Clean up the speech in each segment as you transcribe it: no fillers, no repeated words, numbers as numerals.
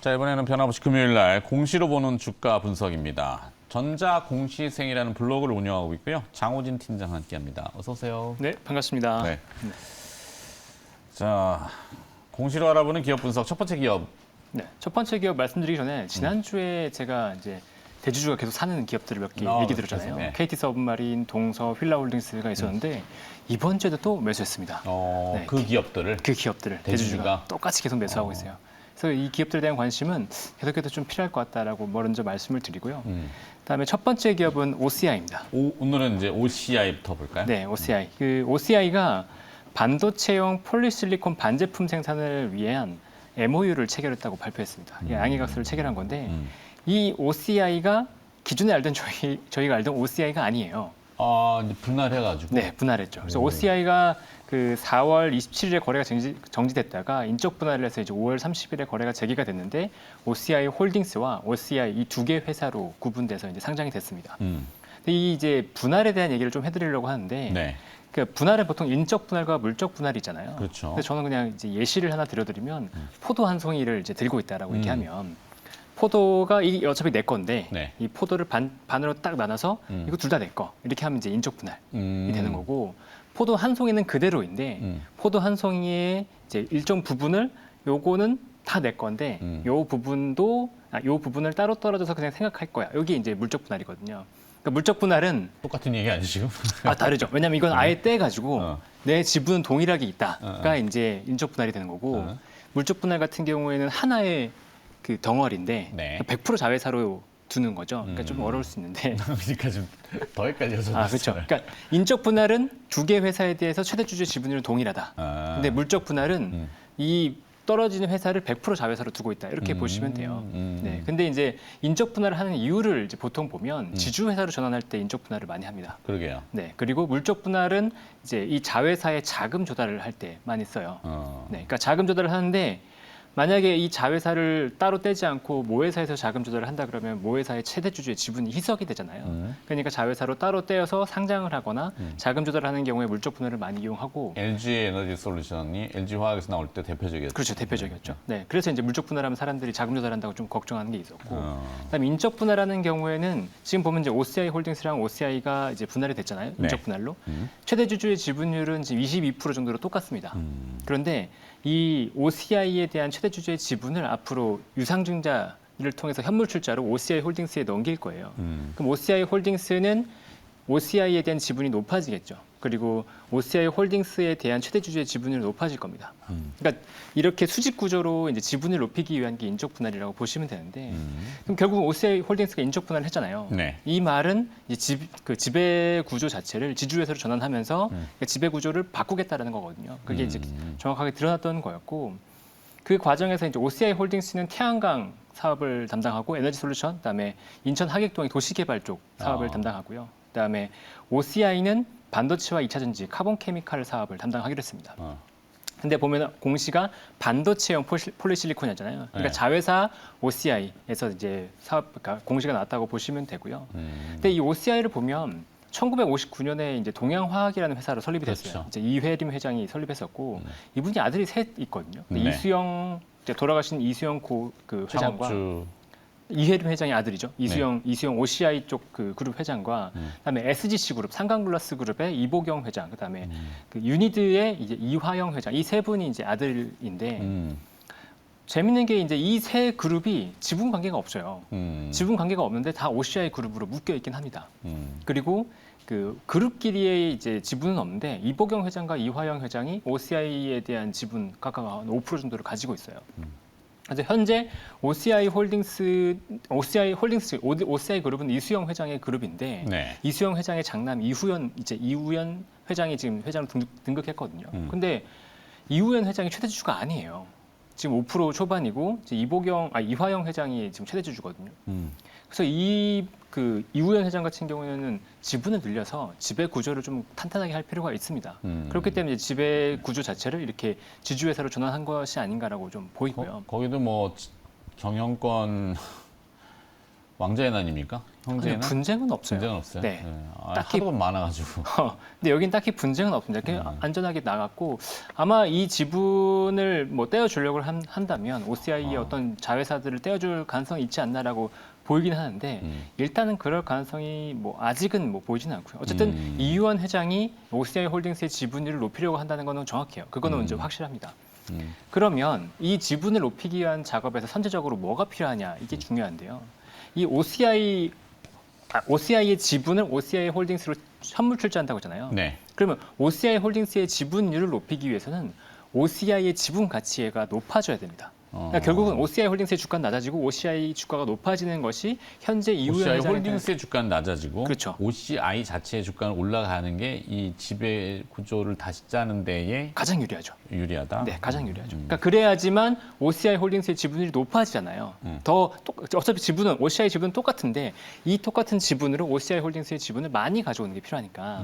자, 이번에는 변함없이 금요일 날 공시로 보는 주가 분석입니다. 전자 공시생이라는 블로그를 운영하고 있고요. 장호진 팀장 함께합니다. 어서 오세요. 네, 반갑습니다. 네. 자, 공시로 알아보는 기업 분석 첫 번째 기업. 네, 첫 번째 기업 말씀드리기 전에 지난주에 제가 이제 대주주가 계속 사는 기업들을 몇 개 얘기 드렸잖아요. 네. KT 서브마린, 동서, 휠라홀딩스가 있었는데 이번 주에도 또 매수했습니다. 네, 그 기업들을. 그 기업들을 대주주가 똑같이 계속 매수하고 있어요. 그래서 이 기업들에 대한 관심은 계속해서 좀 필요할 것 같다라고 먼저 말씀을 드리고요. 그다음에 첫 번째 기업은 OCI입니다. 오늘은 이제 OCI부터 볼까요? 네, OCI. 그 OCI가 반도체용 폴리실리콘 반제품 생산을 위한 MOU를 체결했다고 발표했습니다. 이게 양해각서를 체결한 건데 이 OCI가 기존에 알던 저희가 알던 OCI가 아니에요. 아, 이제 분할해가지고. 네, 분할했죠. 그래서 OCI가 그 4월 27일에 거래가 정지됐다가 인적 분할을 해서 이제 5월 30일에 거래가 재개가 됐는데 OCI 홀딩스와 OCI 이 두 개 회사로 구분돼서 이제 상장이 됐습니다. 근데 이 이제 분할에 대한 얘기를 좀 해드리려고 하는데. 네. 그 분할은 보통 인적 분할과 물적 분할이잖아요. 그렇죠. 근데 저는 그냥 이제 예시를 하나 드려드리면 포도 한 송이를 이제 들고 있다라고 얘기하면 포도가 이게 어차피 내 건데 네. 이 포도를 반으로 딱 나눠서 이거 둘 다 내 거 이렇게 하면 이제 인적 분할이 되는 거고 포도 한 송이는 그대로인데 포도 한 송이의 이제 일정 부분을 요거는 다 내 건데 요 부분도 요 부분을 따로 떨어져서 그냥 생각할 거야. 여기 이제 물적 분할이거든요. 그러니까 물적 분할은 똑같은 얘기 아니죠, 지금? 다르죠. 왜냐하면 이건 아예 떼가지고 내 지분은 동일하게 있다가 이제 인적 분할이 되는 거고 물적 분할 같은 경우에는 하나의 그 덩어리인데 네. 100% 자회사로 두는 거죠. 그러니까 좀 어려울 수 있는데. 그러니까 좀 더 헷갈려서. 그렇죠. 그러니까 인적 분할은 두 개 회사에 대해서 최대 주주 지분율은 동일하다. 근데 물적 분할은 이 떨어지는 회사를 100% 자회사로 두고 있다. 이렇게 보시면 돼요. 네. 근데 이제 인적 분할을 하는 이유를 이제 보통 보면 지주 회사로 전환할 때 인적 분할을 많이 합니다. 그러게요. 네. 그리고 물적 분할은 이제 이 자회사의 자금 조달을 할 때 많이 써요. 네. 그러니까 자금 조달을 하는데 만약에 이 자회사를 따로 떼지 않고 모회사에서 자금 조달을 한다 그러면 모회사의 최대 주주의 지분이 희석이 되잖아요. 그러니까 자회사로 따로 떼어서 상장을 하거나 자금 조달을 하는 경우에 물적 분할을 많이 이용하고 LG 에너지 솔루션이 LG 화학에서 나올 때 대표적이었죠. 그렇죠. 대표적이었죠. 네. 그래서 이제 물적 분할하면 사람들이 자금 조달한다고 좀 걱정하는 게 있었고 그다음에 인적 분할하는 경우에는 지금 보면 이제 OCI 홀딩스랑 OCI가 이제 분할이 됐잖아요. 인적 분할로. 최대 주주의 지분율은 지금 22% 정도로 똑같습니다. 그런데 이 OCI에 대한 최대 주주의 지분을 앞으로 유상증자를 통해서 현물 출자로 OCI 홀딩스에 넘길 거예요. 그럼 OCI 홀딩스는 OCI에 대한 지분이 높아지겠죠. 그리고 OCI 홀딩스에 대한 최대 주주의 지분율이 높아질 겁니다. 그러니까 이렇게 수직 구조로 이제 지분을 높이기 위한 게 인적 분할이라고 보시면 되는데, 그럼 결국 OCI 홀딩스가 인적 분할을 했잖아요. 네. 이 말은 이제 그 지배 구조 자체를 지주회사로 전환하면서 그러니까 지배 구조를 바꾸겠다라는 거거든요. 그게 이제 정확하게 드러났던 거였고, 그 과정에서 이제 OCI 홀딩스는 태양광 사업을 담당하고 에너지 솔루션, 그다음에 인천 하객동의 도시개발 쪽 사업을 담당하고요. 그다음에 OCI는 반도체와 2차 전지, 카본 케미칼 사업을 담당하기로 했습니다. 근데 보면 공시가 반도체용 폴리실리콘이잖아요. 그러니까 네. 자회사 OCI에서 이제 사업, 그러니까 공시가 나왔다고 보시면 되고요. 근데 이 OCI를 보면 1959년에 이제 동양화학이라는 회사로 설립이 됐어요. 그렇죠. 이제 이회림 회장이 설립했었고 이분이 아들이 셋 있거든요. 근데 네. 이수영 이제 돌아가신 이수영 그 회장과 창업주. 이회림 회장의 아들이죠. 이수영 OCI 쪽 그 그룹 회장과 그다음에 SGC 그룹, 삼강글라스 그룹의 이보경 회장, 그다음에 그 유니드의 이제 이화영 회장, 이 세 분이 이제 아들인데 재밌는 게 이제 이 세 그룹이 지분 관계가 없어요. 지분 관계가 없는데 다 OCI 그룹으로 묶여 있긴 합니다. 그리고 그 그룹끼리의 이제 지분은 없는데 이보경 회장과 이화영 회장이 OCI에 대한 지분 각각 한 5% 정도를 가지고 있어요. 그래서 현재 OCI 그룹은 이수영 회장의 그룹인데 네. 이수영 회장의 장남 이우연 회장이 지금 회장으로 등극했거든요. 근데 이우연 회장이 최대 주주가 아니에요. 지금 5% 초반이고 이제 이화영 회장이 지금 최대 주주거든요. 그래서 그 이우연 회장 같은 경우에는 지분을 늘려서 지배 구조를 좀 탄탄하게 할 필요가 있습니다. 그렇기 때문에 지배 구조 자체를 이렇게 지주회사로 전환한 것이 아닌가라고 좀 보이고요. 거기도 뭐 경영권 왕자의 난입니까? 형제는? 분쟁은 없어요. 분쟁은 없어요. 네. 딱히 하도 많아가지고. 근데 여긴 딱히 분쟁은 없습니다. 그냥 안전하게 나갔고 아마 이 지분을 뭐 떼어주려고 한다면 OCI의 어떤 자회사들을 떼어줄 가능성이 있지 않나라고 보이긴 하는데 일단은 그럴 가능성이 뭐 아직은 뭐 보이지는 않고요. 어쨌든 이유원 회장이 OCI 홀딩스의 지분율을 높이려고 한다는 거는 정확해요. 그거는 이제 확실합니다. 그러면 이 지분을 높이기 위한 작업에서 선제적으로 뭐가 필요하냐 이게 중요한데요. 이 OCI의 지분을 OCI 홀딩스로 현물 출자한다고 하잖아요. 네. 그러면 OCI 홀딩스의 지분율을 높이기 위해서는 OCI의 지분 가치가 높아져야 됩니다. 그러니까 결국은 OCI 홀딩스의 주가는 낮아지고 OCI 주가가 높아지는 것이 현재 이후에 OCI 홀딩스의 주가는 낮아지고 그렇죠. OCI 자체의 주가는 올라가는 게 이 지배 구조를 다시 짜는 데에 가장 유리하죠. 유리하다. 네, 가장 유리하죠. 그러니까 그래야지만 OCI 홀딩스의 지분율이 높아지잖아요. 어차피 지분은 OCI 지분은 똑같은데 이 똑같은 지분으로 OCI 홀딩스의 지분을 많이 가져오는 게 필요하니까.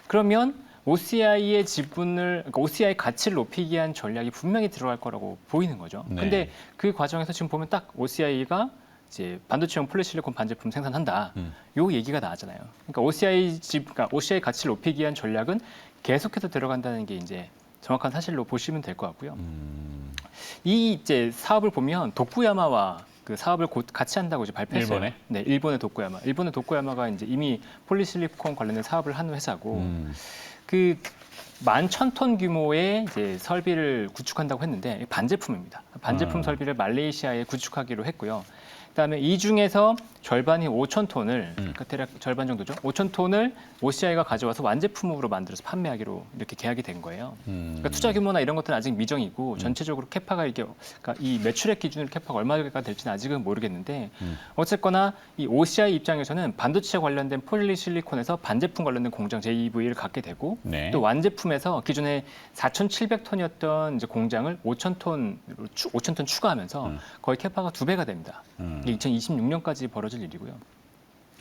그러면 OCI의 지분을, 그러니까 OCI 가치를 높이기 위한 전략이 분명히 들어갈 거라고 보이는 거죠. 네. 근데 그 과정에서 지금 보면 딱 OCI가 이제 반도체용 폴리실리콘 반제품 생산한다. 요 얘기가 나왔잖아요. 그러니까 그러니까 OCI 가치를 높이기 위한 전략은 계속해서 들어간다는 게 이제 정확한 사실로 보시면 될 것 같고요. 이 이제 사업을 보면 도쿠야마와 그 사업을 곧 같이 한다고 이제 발표했어요. 일본에? 네, 일본의 도쿠야마. 일본의 도쿠야마가 이제 이미 폴리실리콘 관련된 사업을 하는 회사고 그 11,000톤 규모의 이제 설비를 구축한다고 했는데 반제품입니다. 반제품 설비를 말레이시아에 구축하기로 했고요. 그다음에 이 중에서 절반이 5,000톤을 그러니까 대략 절반 정도죠. 5,000톤을 OCI가 가져와서 완제품으로 만들어서 판매하기로 이렇게 계약이 된 거예요. 그러니까 투자 규모나 이런 것들은 아직 미정이고 전체적으로 캐파가 이게 그러니까 이 매출액 기준으로 캐파가 얼마가 될지는 아직은 모르겠는데 어쨌거나 이 OCI 입장에서는 반도체 관련된 폴리실리콘에서 반제품 관련된 공장 JV를 갖게 되고 네. 또 완제품에서 기존에 4,700톤이었던 이제 공장을 5,000톤 추가하면서 거의 캐파가 2배가 됩니다. 이게 2026년까지 벌어질 일이고요.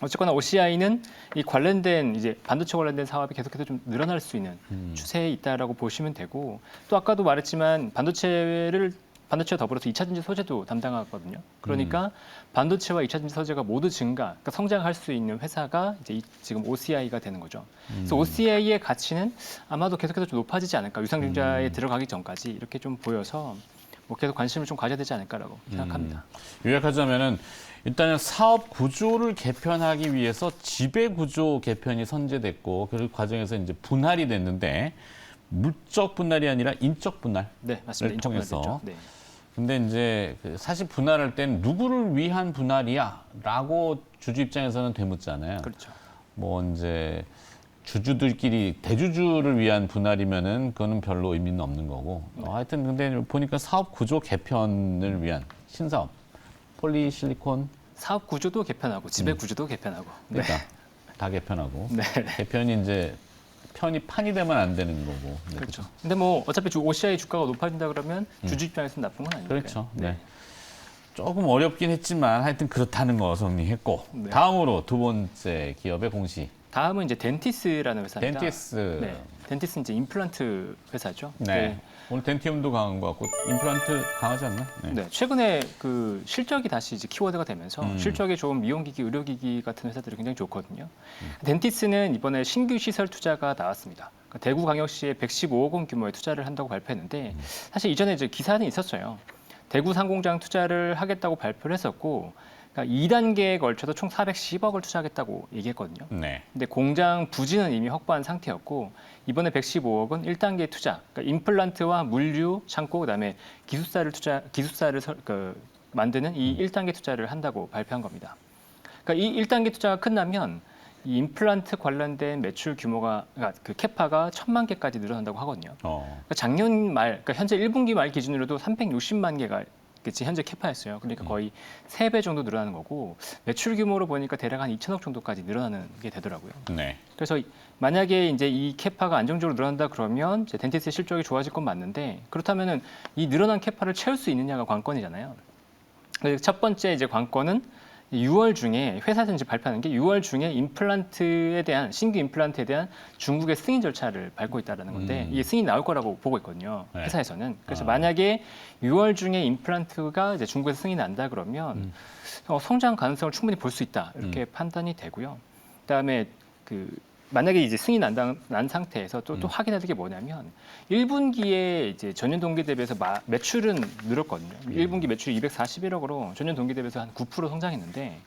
어쨌거나 OCI는 이 관련된 이제 반도체 관련된 사업이 계속해서 좀 늘어날 수 있는 추세에 있다라고 보시면 되고 또 아까도 말했지만 반도체와 더불어서 2차 전지 소재도 담당하거든요. 그러니까 반도체와 2차 전지 소재가 모두 그러니까 성장할 수 있는 회사가 이제 지금 OCI가 되는 거죠. 그래서 OCI의 가치는 아마도 계속해서 좀 높아지지 않을까. 유상증자에 들어가기 전까지 이렇게 좀 보여서 뭐 계속 관심을 좀 가져야 되지 않을까라고 생각합니다. 요약하자면은 일단은 사업 구조를 개편하기 위해서 지배 구조 개편이 선제됐고 그 과정에서 이제 분할이 됐는데 물적 분할이 아니라 인적 분할을 네, 맞습니다. 인적 통해서. 분할됐죠. 네. 근데 이제 사실 분할할 땐 누구를 위한 분할이야라고 주주 입장에서는 되묻잖아요. 그렇죠. 뭐 이제 주주들끼리 대주주를 위한 분할이면은 그거는 별로 의미는 없는 거고. 하여튼 근데 보니까 사업 구조 개편을 위한 신사업 폴리실리콘 사업 구조도 개편하고 지배 구조도 개편하고. 네. 그러니까 다 개편하고 네. 개편이 이제 판이 되면 안 되는 거고. 네, 그렇죠. 근데 뭐 어차피 OCI 주가가 높아진다 그러면 주주 입장에서는 나쁜 건 아니니까요. 그렇죠. 네. 조금 어렵긴 했지만 하여튼 그렇다는 거 정리했고 네. 다음으로 두 번째 기업의 공시. 다음은 이제 덴티스라는 회사입니다. 덴티스. 네. 덴티스는 이제 임플란트 회사죠. 네. 오늘 덴티움도 강한 것 같고 임플란트 강하지 않나? 네. 네, 최근에 그 실적이 다시 이제 키워드가 되면서 실적이 좋은 미용기기, 의료기기 같은 회사들이 굉장히 좋거든요. 덴티스는 이번에 신규 시설 투자가 나왔습니다. 그러니까 대구광역시에 115억 원 규모의 투자를 한다고 발표했는데 사실 이전에 이제 기사는 있었어요. 대구 상공장 투자를 하겠다고 발표를 했었고 그러니까 2단계에 걸쳐서 총 410억을 투자하겠다고 얘기했거든요. 네. 근데 공장 부지는 이미 확보한 상태였고 이번에 115억은 1단계 투자, 그러니까 임플란트와 물류, 창고, 그다음에 기숙사를 만드는 이 1단계 투자를 한다고 발표한 겁니다. 그러니까 이 1단계 투자가 끝나면 이 임플란트 관련된 매출 규모가 그러니까 그 캐파가 1,000만 개까지 늘어난다고 하거든요. 그러니까 작년 말, 그러니까 현재 1분기 말 기준으로도 360만 개가 현재 캐파였어요. 그러니까 거의 3배 정도 늘어나는 거고 매출 규모로 보니까 대략 한 2천억 정도까지 늘어나는 게 되더라고요. 네. 그래서 만약에 이제 이 캐파가 안정적으로 늘어난다 그러면 이제 덴티스의 실적이 좋아질 건 맞는데 그렇다면은 이 늘어난 캐파를 채울 수 있느냐가 관건이잖아요. 그래서 첫 번째 이제 관건은 6월 중에 회사에서 이제 발표하는 게 6월 중에 임플란트에 대한 신규 임플란트에 대한 중국의 승인 절차를 밟고 있다는 건데 이게 승인 나올 거라고 보고 있거든요. 네. 회사에서는. 그래서 만약에 6월 중에 임플란트가 이제 중국에서 승인이 난다 그러면 성장 가능성을 충분히 볼 수 있다 이렇게 판단이 되고요. 그다음에 만약에 이제 승인 난 상태에서 또 확인해야 될 게 뭐냐면 1분기에 이제 전년 동기 대비해서 매출은 늘었거든요. 1분기 매출이 241억으로 전년 동기 대비해서 한 9% 성장했는데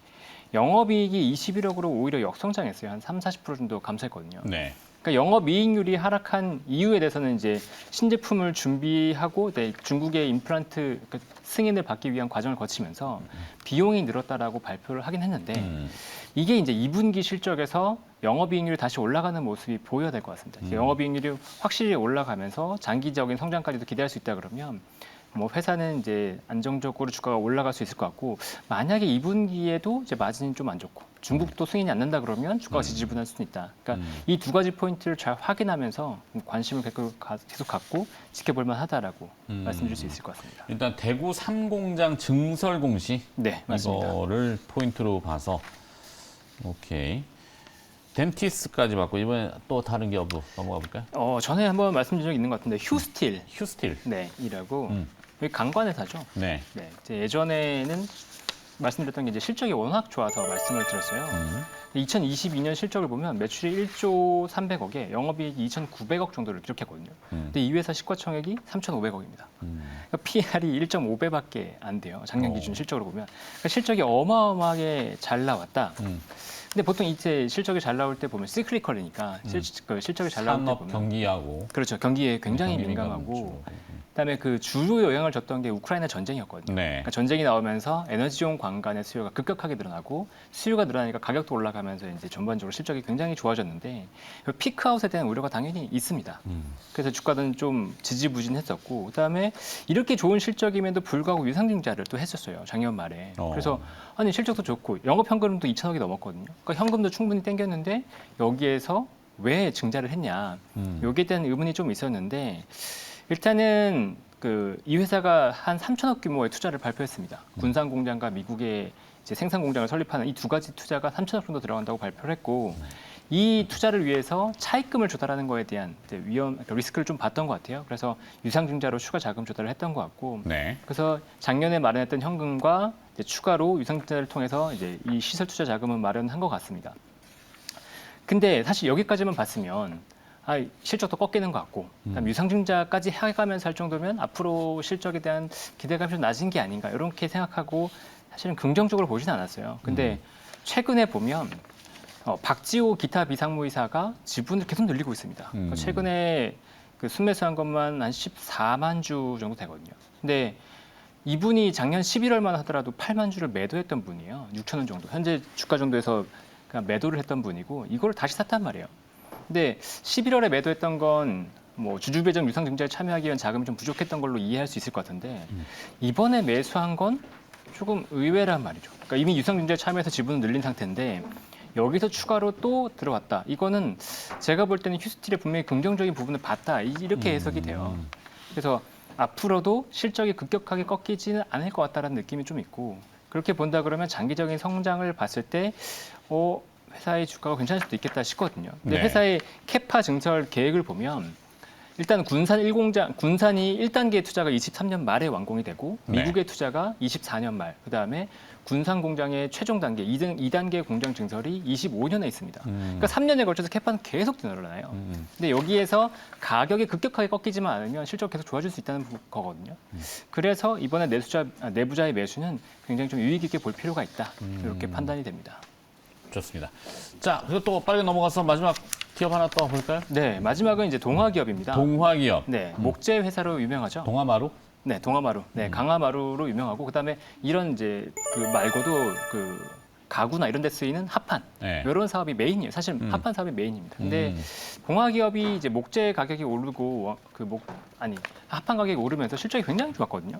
영업이익이 21억으로 오히려 역성장했어요. 한 30-40% 정도 감소했거든요. 네. 그러니까 영업이익률이 하락한 이유에 대해서는 이제 신제품을 준비하고 중국의 임플란트 승인을 받기 위한 과정을 거치면서 비용이 늘었다라고 발표를 하긴 했는데 이게 이제 2분기 실적에서 영업이익률이 다시 올라가는 모습이 보여야 될 것 같습니다. 영업이익률이 확실히 올라가면서 장기적인 성장까지도 기대할 수 있다 그러면 뭐 회사는 이제 안정적으로 주가가 올라갈 수 있을 것 같고 만약에 2분기에도 이제 마진이 좀 안 좋고 중국도 승인이 안 난다 그러면 주가가 지지부진할 수는 있다. 그러니까 이 두 가지 포인트를 잘 확인하면서 관심을 계속 갖고 지켜볼 만하다라고 말씀드릴 수 있을 것 같습니다. 일단 대구 3공장 증설 공시 네, 맞습니다. 이거를 포인트로 봐서 오케이. 덴티스까지 봤고 이번에 또 다른 기업으로 넘어가 볼까요? 전에 한번 말씀드린 적이 있는 것 같은데 휴스틸. 휴스틸. 네, 이라고 여기 강관회사죠. 네. 네, 예전에는 말씀드렸던 게 이제 실적이 워낙 좋아서 말씀을 드렸어요. 2022년 실적을 보면 매출이 1조 300억에 영업이익이 2,900억 정도를 기록했거든요. 근데 이 회사 시가총액이 3,500억입니다. 그러니까 PR이 1.5배밖에 안 돼요. 작년 기준 실적으로 보면. 그러니까 실적이 어마어마하게 잘 나왔다. 근데 보통 이제 실적이 잘 나올 때 보면 시클리컬이니까 실적이 잘 나올 때 산업 보면 경기하고 그렇죠. 경기에 굉장히 경기 민감하고 그다음에 주요 영향을 줬던 게 우크라이나 전쟁이었거든요. 네. 그러니까 전쟁이 나오면서 에너지용 관간의 수요가 급격하게 늘어나고 수요가 늘어나니까 가격도 올라가면서 이제 전반적으로 실적이 굉장히 좋아졌는데 피크아웃에 대한 우려가 당연히 있습니다. 그래서 주가는 좀 지지부진했었고 그다음에 이렇게 좋은 실적임에도 불구하고 유상증자를 또 했었어요. 작년 말에. 그래서 아니 실적도 좋고 영업 현금도 2천억이 넘었거든요. 그러니까 현금도 충분히 땡겼는데 여기에서 왜 증자를 했냐? 여기에 대한 의문이 좀 있었는데 일단은 이 회사가 한 3천억 규모의 투자를 발표했습니다. 군산 공장과 미국의 이제 생산 공장을 설립하는 이 두 가지 투자가 3천억 정도 들어간다고 발표를 했고 이 투자를 위해서 차입금을 조달하는 거에 대한 리스크를 좀 봤던 것 같아요. 그래서 유상증자로 추가 자금 조달을 했던 것 같고 네. 그래서 작년에 마련했던 현금과 이제 추가로 유상증자를 통해서 이제 이 시설 투자 자금을 마련한 것 같습니다. 근데 사실 여기까지만 봤으면 실적도 꺾이는 것 같고 그다음에 유상증자까지 해가면서 할 정도면 앞으로 실적에 대한 기대감이 좀 낮은 게 아닌가 이렇게 생각하고 사실은 긍정적으로 보지는 않았어요. 근데 최근에 보면 박지호 기타 비상무이사가 지분을 계속 늘리고 있습니다. 그러니까 최근에 순매수한 것만 한 14만 주 정도 되거든요. 근데 이분이 작년 11월만 하더라도 8만 주를 매도했던 분이에요. 6천 원 정도. 현재 주가 정도에서 그냥 매도를 했던 분이고 이걸 다시 샀단 말이에요. 근데 11월에 매도했던 건 뭐 주주배정 유상증자에 참여하기 위한 자금이 좀 부족했던 걸로 이해할 수 있을 것 같은데 이번에 매수한 건 조금 의외란 말이죠. 그러니까 이미 유상증자에 참여해서 지분을 늘린 상태인데 여기서 추가로 또 들어왔다. 이거는 제가 볼 때는 휴스틸의 분명히 긍정적인 부분을 봤다. 이렇게 해석이 돼요. 그래서 앞으로도 실적이 급격하게 꺾이지는 않을 것 같다는 느낌이 좀 있고 그렇게 본다 그러면 장기적인 성장을 봤을 때 회사의 주가가 괜찮을 수도 있겠다 싶거든요. 근데 네. 회사의 캐파 증설 계획을 보면 일단 군산이 1단계 투자가 23년 말에 완공이 되고 미국의 투자가 24년 말, 그다음에 군산 공장의 최종 단계 2단계 공장 증설이 25년에 있습니다. 그러니까 3년에 걸쳐서 캐파는 계속 늘어나요. 근데 여기에서 가격이 급격하게 꺾이지만 않으면 실적 계속 좋아질 수 있다는 거거든요. 그래서 이번에 내부자의 매수는 굉장히 좀 유익 있게 볼 필요가 있다. 이렇게 판단이 됩니다. 좋습니다. 자, 그리고 또 빨리 넘어가서 마지막 기업 하나 또 볼까요? 네, 마지막은 이제 동화기업입니다. 동화기업. 네, 목재 회사로 유명하죠. 동화마루? 네, 동화마루. 네, 강화마루로 유명하고 그다음에 이런 이제 말고도 가구나 이런 데 쓰이는 합판. 네. 이런 사업이 메인이에요. 사실 합판 사업이 메인입니다. 근데 동화기업이 이제 목재 가격이 오르고 합판 가격이 오르면서 실적이 굉장히 좋았거든요.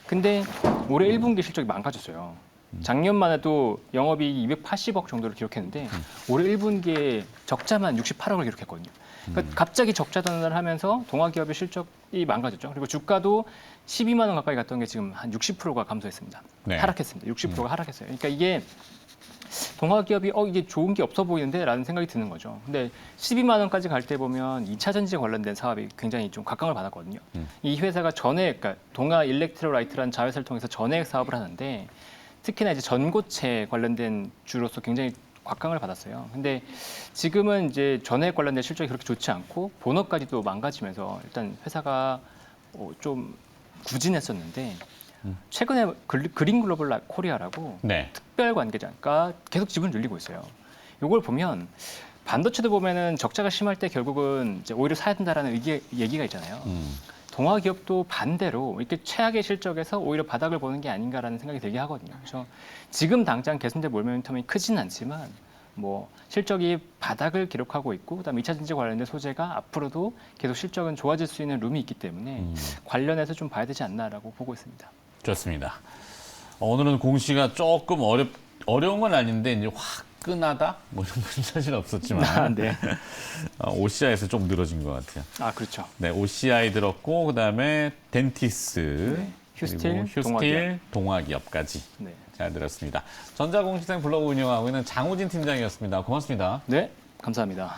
근데 올해 1분기 실적이 망가졌어요. 작년만 해도 영업이익이 280억 정도를 기록했는데 올해 1분기에 적자만 68억을 기록했거든요. 그러니까 갑자기 적자 전환을 하면서 동아기업의 실적이 망가졌죠. 그리고 주가도 12만 원 가까이 갔던 게 지금 한 60%가 감소했습니다. 네. 하락했습니다. 60%가 하락했어요. 그러니까 이게 동아기업이 이게 좋은 게 없어 보이는데 라는 생각이 드는 거죠. 근데 12만 원까지 갈 때 보면 2차 전지에 관련된 사업이 굉장히 좀 각광을 받았거든요. 이 회사가 전액, 그러니까 동아 일렉트로라이트라는 자회사를 통해서 전액 사업을 하는데 특히나 이제 전고체 관련된 주로서 굉장히 곽강을 받았어요. 근데 지금은 이제 전액 관련된 실적이 그렇게 좋지 않고 본업까지도 망가지면서 일단 회사가 좀 부진했었는데 최근에 그린 글로벌 코리아라고 네. 특별 관계자가 계속 지분을 늘리고 있어요. 이걸 보면 반도체도 보면은 적자가 심할 때 결국은 이제 오히려 사야 된다라는 얘기가 있잖아요. 동아기업도 반대로 이렇게 최악의 실적에서 오히려 바닥을 보는 게 아닌가라는 생각이 들게 하거든요. 그래서 지금 당장 개선될 모멘텀이 크지는 않지만 뭐 실적이 바닥을 기록하고 있고 그다음에 2차 전지 관련된 소재가 앞으로도 계속 실적은 좋아질 수 있는 룸이 있기 때문에 관련해서 좀 봐야 되지 않나라고 보고 있습니다. 좋습니다. 오늘은 공시가 조금 어려운 건 아닌데 이제 화끈하다 뭐 이런 건 사실 없었지만 네. OCI에서 좀 늘어진 것 같아요. 아 그렇죠. 네, OCI 들었고 그다음에 덴티스, 네. 휴스틸, 그리고 휴스틸, 동아기업까지 네. 잘 들었습니다. 전자공시생 블로그 운영하고 있는 장우진 팀장이었습니다. 고맙습니다. 네, 감사합니다.